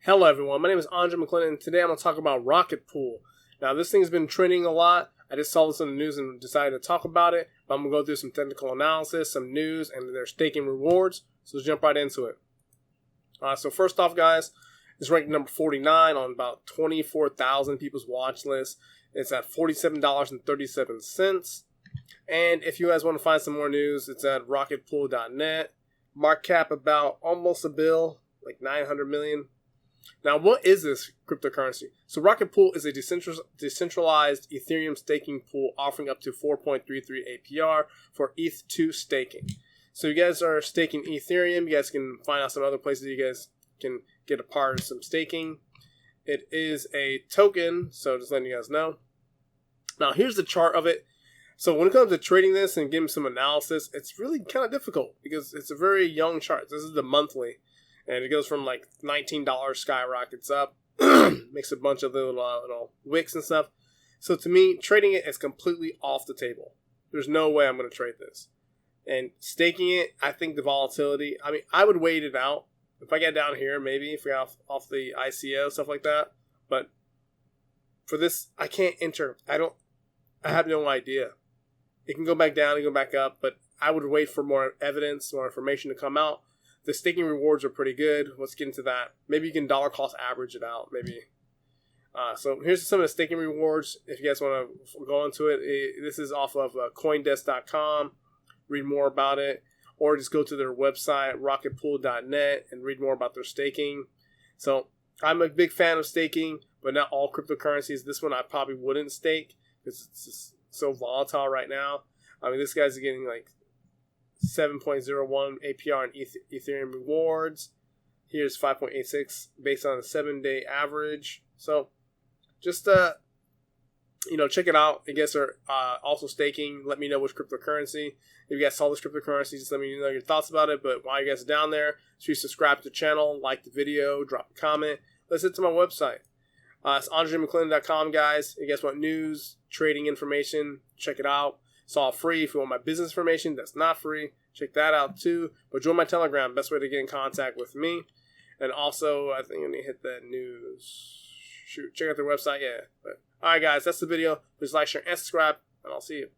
Hello everyone, my name is Andre McClendon and today I'm going to talk about Rocket Pool. Now this thing's been trending a lot. I just saw this in the news and decided to talk about it. But I'm going to go through some technical analysis, some news, and their staking rewards. So let's jump right into it. So first off guys, it's ranked number 49 on about 24,000 people's watch list. It's at $47.37. And if you guys want to find some more news, it's at rocketpool.net. Market cap about almost $1 billion, like 900 million. Now, what is this cryptocurrency? So Rocket Pool is a decentralized Ethereum staking pool offering up to 4.33 APR for ETH2 staking. So you guys are staking Ethereum. You guys can find out some other places you guys can get a part of some staking. It is a token, so just letting you guys know. Now, here's the chart of it. So when it comes to trading this and giving some analysis, it's really kind of difficult because it's a very young chart. This is the monthly. And it goes from like $19 skyrockets up, makes a bunch of little wicks and stuff. So to me, trading it is completely off the table. There's no way I'm going to trade this. And staking it, I think the volatility, I mean, I would wait it out. If I get down here, maybe if we got off the ICO, stuff like that. But for this, I can't enter. I have no idea. It can go back down and go back up, but I would wait for more evidence, more information to come out. The staking rewards are pretty good. Let's get into that. Maybe you can dollar cost average it out. Maybe. So here's some of the staking rewards. If you guys want to go into it, this is off of Coinbase.com. Read more about it. Or just go to their website, rocketpool.net, and read more about their staking. So I'm a big fan of staking, but not all cryptocurrencies. This one I probably wouldn't stake because it's just so volatile right now. I mean, this guy's getting like 7.01 APR in Ethereum rewards. Here's 5.86 based on a 7-day average. So just check it out. I guess they're also staking. Let me know which cryptocurrency. If you guys saw this cryptocurrency, just let me know your thoughts about it. But while you guys are down there, please subscribe to the channel, like the video, drop a comment. Let's head to my website. It's AndreMcClendon.com, guys. If you guys want news, trading information, check it out. It's all free. If you want my business information, that's not free. Check that out too. But join my Telegram. Best way to get in contact with me. And also, I think I need to hit that news. Shoot, check out their website. Yeah. But, all right, guys. That's the video. Please like, share, and subscribe. And I'll see you.